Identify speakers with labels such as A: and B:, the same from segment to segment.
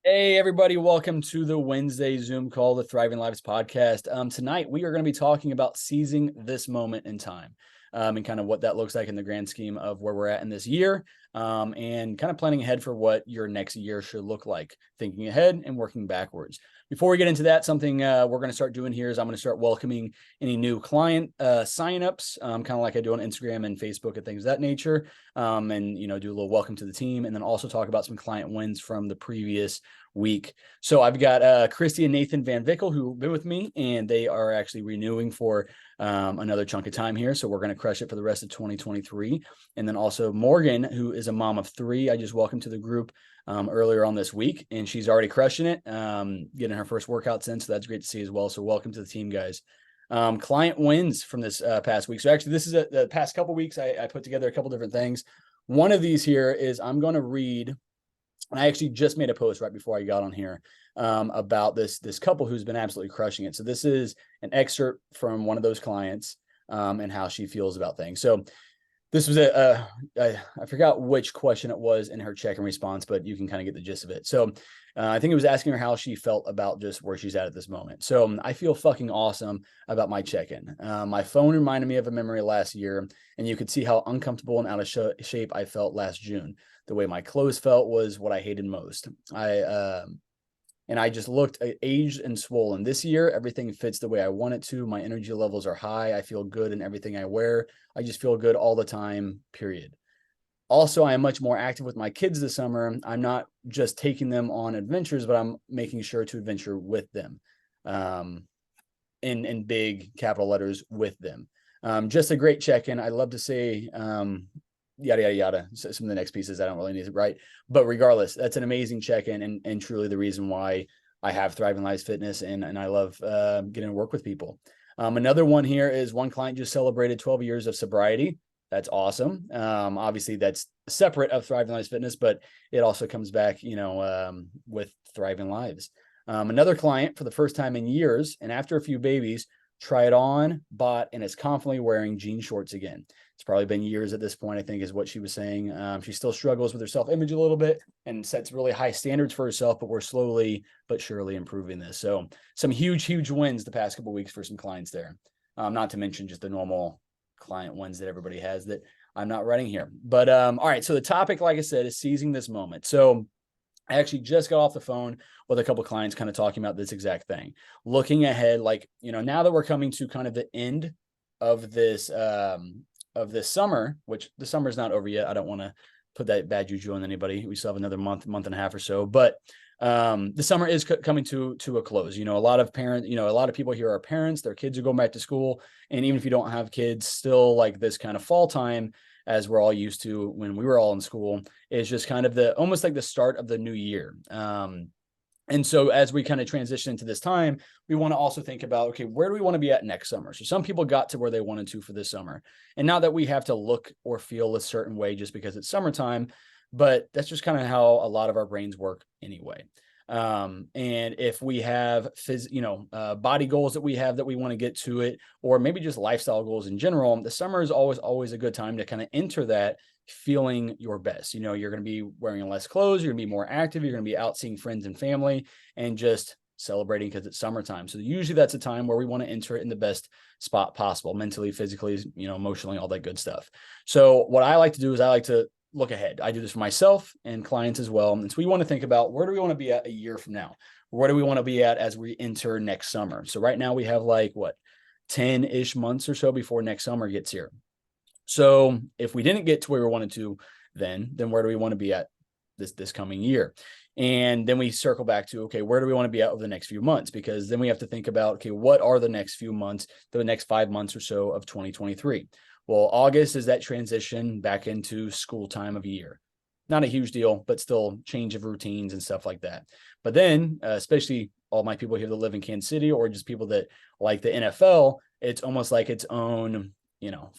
A: Hey, everybody, welcome to the Wednesday Zoom call, the Thriving Lives podcast. Tonight, we are going to be talking about seizing this moment in time and kind of what that looks like in the grand scheme of where we're at in this year and kind of planning ahead for what your next year should look like, thinking ahead and working backwards. Before we get into that, something we're going to start doing here is I'm going to start welcoming any new client signups, kind of like I do on Instagram and Facebook and things of that nature, and, do a little welcome to the team and then also talk about some client wins from the previous week. So I've got Christy and Nathan Van Vickel who have been with me, and they are actually renewing for another chunk of time here. So we're going to crush it for the rest of 2023. And then also Morgan, who is a mom of three. I just welcomed to the group earlier on this week, and she's already crushing it, getting her first workouts in. So that's great to see as well. So welcome to the team, guys. Client wins from this past week. So actually, this is the past couple weeks. I put together a couple different things. One of these here is I'm going to read. And I actually just made a post right before I got on here about this couple who's been absolutely crushing it. So this is an excerpt from one of those clients and how she feels about things. So this was I forgot which question it was in her check and response, but you can kind of get the gist of it. So I think it was asking her how she felt about just where she's at this moment. So I feel fucking awesome about my check-in. My phone reminded me of a memory last year, and you could see how uncomfortable and out of shape I felt last June. The way my clothes felt was what I hated most. I just looked aged and swollen. This year, everything fits the way I want it to. My energy levels are high. I feel good in everything I wear. I just feel good all the time, period. Also, I am much more active with my kids this summer. I'm not just taking them on adventures, but I'm making sure to adventure with them. In big capital letters, with them. Just a great check-in. I love to say yada, yada, yada. So some of the next pieces I don't really need to write. But regardless, that's an amazing check-in and truly the reason why I have Thriving Lives Fitness and I love getting to work with people. Another one here is one client just celebrated 12 years of sobriety. That's awesome. Obviously, that's separate of Thriving Lives Fitness, but it also comes back, with Thriving Lives. Another client for the first time in years, and after a few babies, tried on, bought, and is confidently wearing jean shorts again. It's probably been years at this point, I think, is what she was saying. She still struggles with her self-image a little bit and sets really high standards for herself, but we're slowly but surely improving this. So some huge wins the past couple of weeks for some clients there. Not to mention just the normal client wins that everybody has that I'm not writing here. But all right, so the topic, like I said, is seizing this moment. So I actually just got off the phone with a couple of clients kind of talking about this exact thing. Looking ahead, like, now that we're coming to kind of the end of this summer, which the summer's not over yet. I don't want to put that bad juju on anybody. We still have another month and a half or so, but the summer is coming to a close. A lot of parents, a lot of people here are parents, their kids are going back to school. And even if you don't have kids, still like this kind of fall time, as we're all used to when we were all in school, is just kind of almost like the start of the new year. And so as we kind of transition into this time, we want to also think about, okay, where do we want to be at next summer? So some people got to where they wanted to for this summer. And not that we have to look or feel a certain way just because it's summertime, but that's just kind of how a lot of our brains work anyway. And if we have body goals that we have that we want to get to it, or maybe just lifestyle goals in general, the summer is always a good time to kind of enter that feeling your best. You're going to be wearing less clothes, you're going to be more active, you're going to be out seeing friends and family and just celebrating because it's summertime. So usually that's a time where we want to enter it in the best spot possible, mentally, physically, emotionally, all that good stuff. So what I like to do is I like to look ahead. I do this for myself and clients as well. And so we want to think about, where do we want to be at a year from now? Where do we want to be at as we enter next summer? So right now we have 10-ish months or so before next summer gets here. So if we didn't get to where we wanted to, then where do we want to be at this coming year? And then we circle back to, okay, where do we want to be at over the next few months? Because then we have to think about, okay, what are the next few months, the next 5 months or so of 2023? Well, August is that transition back into school time of year. Not a huge deal, but still change of routines and stuff like that. But then, especially all my people here that live in Kansas City or just people that like the NFL, it's almost like its own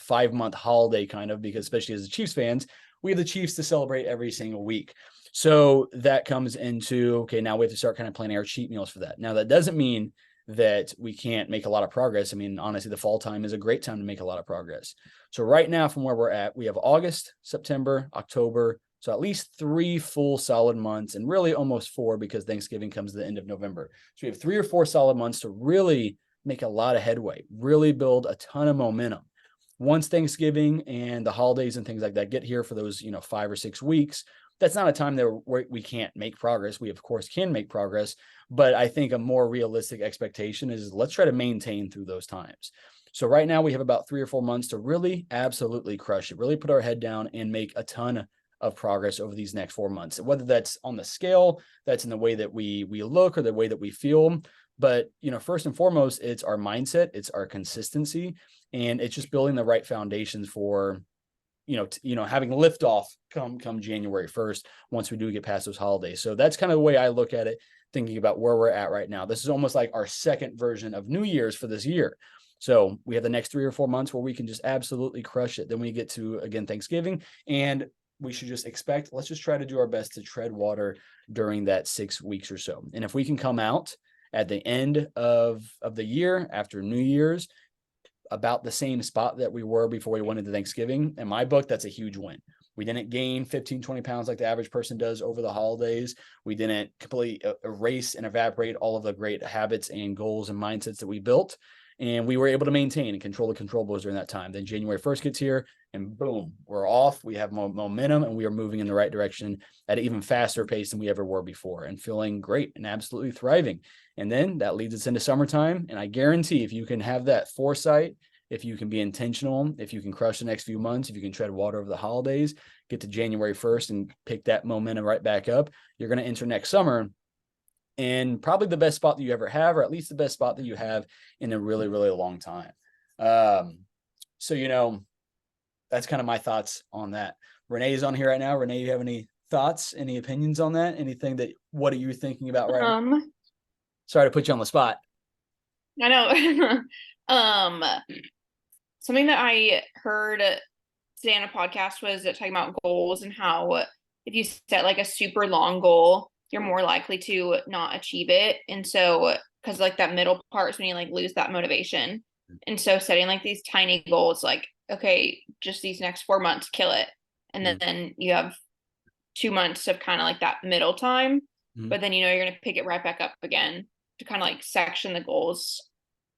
A: 5-month holiday kind of, because especially as the Chiefs fans, we have the Chiefs to celebrate every single week. So that comes into, okay, now we have to start kind of planning our cheat meals for that. Now, that doesn't mean that we can't make a lot of progress. I mean, honestly, the fall time is a great time to make a lot of progress. So right now, from where we're at, we have August, September, October, So at least 3 full solid months, and really almost 4 because Thanksgiving comes at the end of November. So we have 3 or 4 solid months to really make a lot of headway, really build a ton of momentum. Once Thanksgiving and the holidays and things like that get here for those, 5 or 6 weeks, that's not a time that we can't make progress. We, of course, can make progress, but I think a more realistic expectation is let's try to maintain through those times. So right now we have about 3 or 4 months to really absolutely crush it, really put our head down and make a ton of progress over these next 4 months, whether that's on the scale, that's in the way that we look or the way that we feel. But, first and foremost, it's our mindset, it's our consistency, and it's just building the right foundations for, having liftoff come January 1st, once we do get past those holidays. So that's kind of the way I look at it, thinking about where we're at right now. This is almost like our second version of New Year's for this year. So we have the next 3 or 4 months where we can just absolutely crush it. Then we get to, again, Thanksgiving, and we should just expect, let's just try to do our best to tread water during that 6 weeks or so. And if we can come out at the end of the year after New Year's about the same spot that we were before we went into Thanksgiving, in my book, that's a huge win. We didn't gain 15, 20 pounds like the average person does over the holidays. We didn't completely erase and evaporate all of the great habits and goals and mindsets that we built. And we were able to maintain and control the controllables during that time. Then January 1st gets here and boom, we're off. We have momentum and we are moving in the right direction at an even faster pace than we ever were before, and feeling great and absolutely thriving. And then that leads us into summertime. And I guarantee if you can have that foresight, if you can be intentional, if you can crush the next few months, if you can tread water over the holidays, get to January 1st and pick that momentum right back up, you're going to enter next summer and probably the best spot that you ever have, or at least the best spot that you have in a really, really long time. So, that's kind of my thoughts on that. Renee's on here right now. Renee, you have any thoughts, any opinions on that? What are you thinking about right now? Sorry to put you on the spot.
B: I know. Something that I heard today on a podcast was talking about goals and how if you set like a super long goal, you're more likely to not achieve it. And so, because like that middle part is when you like lose that motivation. And so setting like these tiny goals, like, okay, just these next 4 months, kill it. And then you have 2 months of kind of like that middle time, but then, you're going to pick it right back up again to kind of like section the goals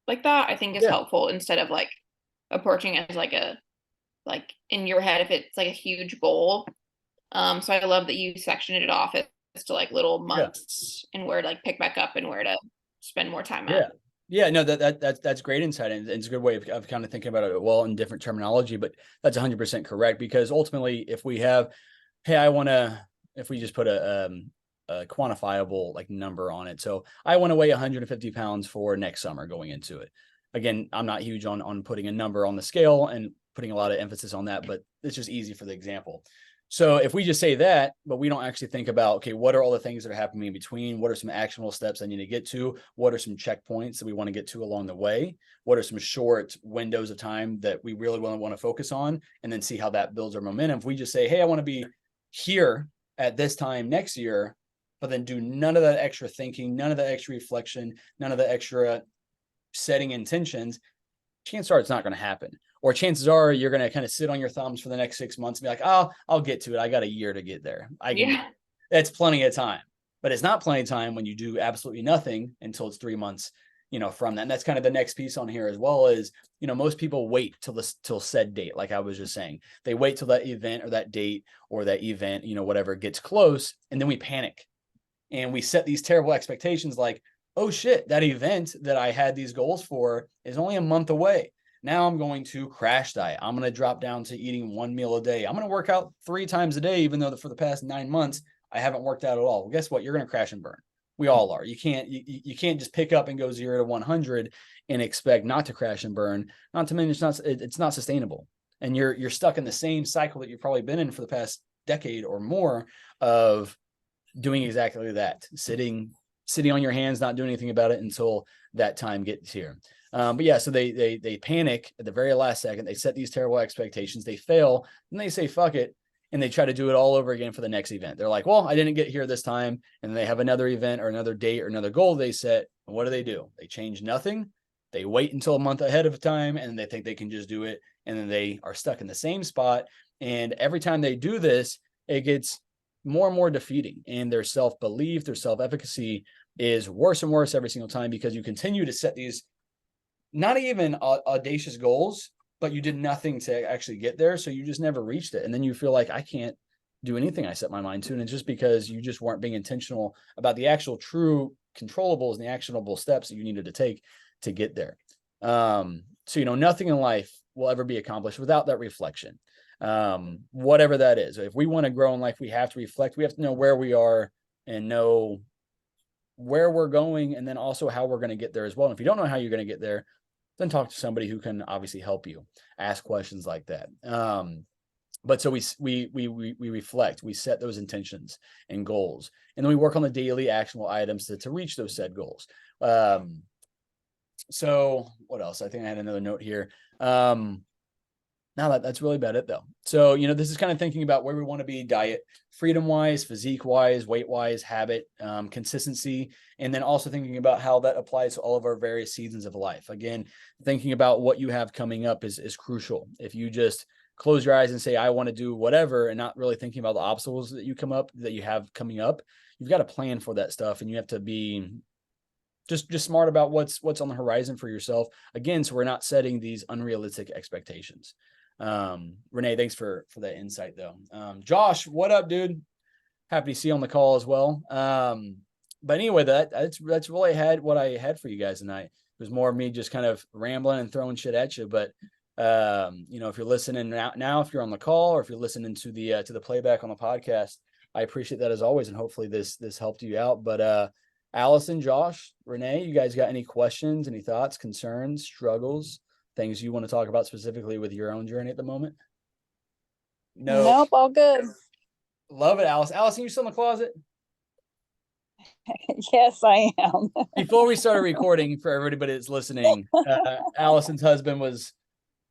B: like that. I think is helpful instead of like approaching it as like in your head, if it's like a huge goal. So I love that you sectioned it off as to like little months and where to like pick back up and where to spend more time at.
A: Yeah, no, that's great insight, and it's a good way of kind of thinking about it, well, in different terminology, but that's 100% correct, because ultimately if we have, hey, if we just put a quantifiable like number on it. So I want to weigh 150 pounds for next summer going into it. Again, I'm not huge on putting a number on the scale and putting a lot of emphasis on that, but it's just easy for the example. So if we just say that, but we don't actually think about, okay, what are all the things that are happening in between? What are some actionable steps I need to get to? What are some checkpoints that we want to get to along the way? What are some short windows of time that we really want to focus on? And then see how that builds our momentum. If we just say, hey, I want to be here at this time next year, but then do none of that extra thinking, none of the extra reflection, none of the extra setting intentions, chances are it's not going to happen. Or chances are you're going to kind of sit on your thumbs for the next 6 months and be like, oh, I'll get to it. I got a year to get there. That's plenty of time. But it's not plenty of time when you do absolutely nothing until it's 3 months, from that. And that's kind of the next piece on here as well is, most people wait till said date. Like I was just saying, they wait till that event or that date or that event, whatever gets close. And then we panic and we set these terrible expectations like, oh shit, that event that I had these goals for is only a month away. Now I'm going to crash diet. I'm going to drop down to eating 1 meal a day. I'm going to work out 3 times a day, even though for the past 9 months, I haven't worked out at all. Well, guess what? You're going to crash and burn. We all are. You can't just pick up and go 0 to 100 and expect not to crash and burn. Not to mention it's not sustainable. And you're stuck in the same cycle that you've probably been in for the past decade or more of doing exactly that, sitting on your hands, not doing anything about it until that time gets here. But yeah, so they panic at the very last second. They set these terrible expectations. They fail, and they say, fuck it. And they try to do it all over again for the next event. They're like, well, I didn't get here this time. And they have another event or another date or another goal they set. And what do? They change nothing. They wait until a month ahead of time and they think they can just do it. And then they are stuck in the same spot. And every time they do this, it gets more and more defeating, and their self-belief, their self-efficacy is worse and worse every single time, because you continue to set these not even audacious goals, but you did nothing to actually get there. So you just never reached it. And then you feel like, I can't do anything I set my mind to. And it's just because you just weren't being intentional about the actual true controllables and the actionable steps that you needed to take to get there. So, nothing in life will ever be accomplished without that reflection. Whatever that is. If we want to grow in life, we have to reflect. We have to know where we are and know where we're going, and then also how we're going to get there as well. And if you don't know how you're going to get there, then talk to somebody who can obviously help you. Ask questions like that. But so we reflect, we set those intentions and goals, and then we work on the daily actionable items to reach those said goals. So what else? I think I had another note here. Now that's really about it though. So, this is kind of thinking about where we want to be diet, freedom wise, physique wise, weight wise, habit, consistency, and then also thinking about how that applies to all of our various seasons of life. Again, thinking about what you have coming up is crucial. If you just close your eyes and say, I want to do whatever, and not really thinking about the obstacles that you have coming up, you've got to plan for that stuff, and you have to be just smart about what's on the horizon for yourself. Again, so we're not setting these unrealistic expectations. Renee, thanks for that insight though. Josh, what up, dude? Happy to see you on the call as well. But anyway, that's really what I had for you guys tonight. It was more of me just kind of rambling and throwing shit at you. But if you're listening now, if you're on the call, or if you're listening to the playback on the podcast, I appreciate that as always, and hopefully this helped you out. But Allison, Josh, Renee, you guys got any questions, any thoughts, concerns, struggles, things you want to talk about specifically with your own journey at the moment? No.
C: Nope, all good.
A: Love it, Alice. Allison, you still in the closet?
C: Yes, I am.
A: Before we started recording, for everybody that's listening, Allison's husband was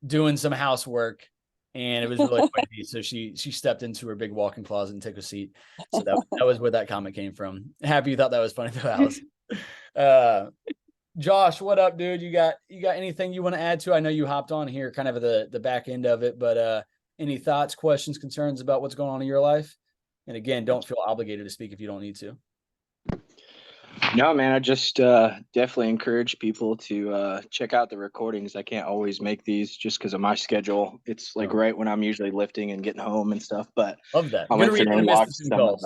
A: doing some housework, and it was really windy, so she stepped into her big walk-in closet and took a seat. So that was where that comment came from. Happy you thought that was funny though, Allison. Josh, what up, dude? You got anything you want to add to? I know you hopped on here kind of at the back end of it, but any thoughts, questions, concerns about what's going on in your life? And again, don't feel obligated to speak if you don't need to.
D: No, man, I just definitely encourage people to check out the recordings. I can't always make these just because of my schedule. It's like right when I'm usually lifting and getting home and stuff. But
A: love that.
D: I went through and watched some of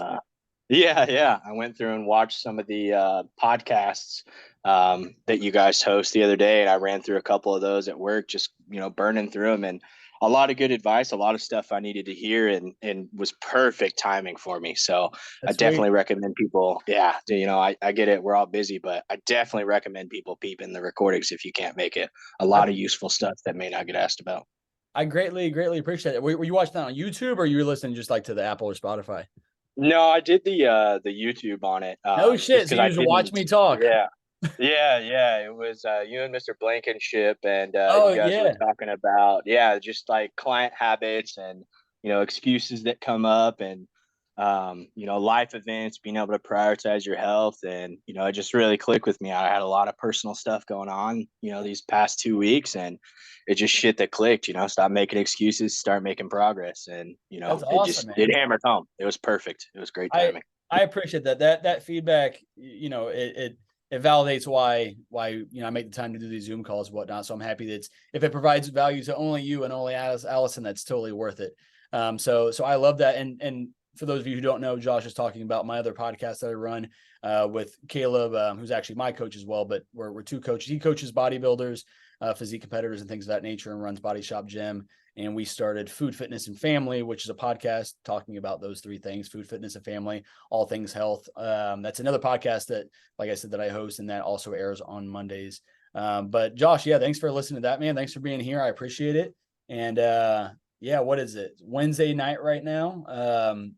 D: yeah. I went through and watched some of the podcasts that you guys host the other day, and I ran through a couple of those at work, just burning through them, and a lot of good advice, a lot of stuff I needed to hear, and was perfect timing for me. So I definitely recommend people. Yeah, I get it. We're all busy, but I definitely recommend people peeping the recordings if you can't make it. A lot of useful stuff that may not get asked about.
A: I greatly appreciate it. Were you watching that on YouTube, or you were listening just like to the Apple or Spotify?
D: No, I did the YouTube on it.
A: No shit. So you just watch me talk.
D: Yeah. It was you and Mr. Blankenship, and you guys were talking about just like client habits and excuses that come up, and life events, being able to prioritize your health, and it just really clicked with me. I had a lot of personal stuff going on these past 2 weeks, and it just shit that clicked. Stop making excuses, start making progress, and
A: That's awesome,
D: it hammered home. It was perfect. It was great timing.
A: I appreciate that feedback. It validates why I make the time to do these Zoom calls and whatnot. So I'm happy that if it provides value to only you and only Allison, that's totally worth it. So I love that. And for those of you who don't know, Josh is talking about my other podcast that I run with Caleb, who's actually my coach as well, but we're two coaches. He coaches bodybuilders, physique competitors and things of that nature, and runs Body Shop Gym. And we started Food, Fitness, and Family, which is a podcast talking about those three things: food, fitness, and family, all things health. That's another podcast that, like I said, that I host, and that also airs on Mondays. But Josh, thanks for listening to that, man. Thanks for being here. I appreciate it. And what is it? Wednesday night right now.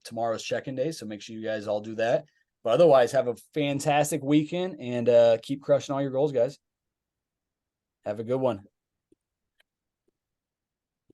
A: Tomorrow's check-in day, so make sure you guys all do that. But otherwise, have a fantastic weekend, and keep crushing all your goals, guys. Have a good one.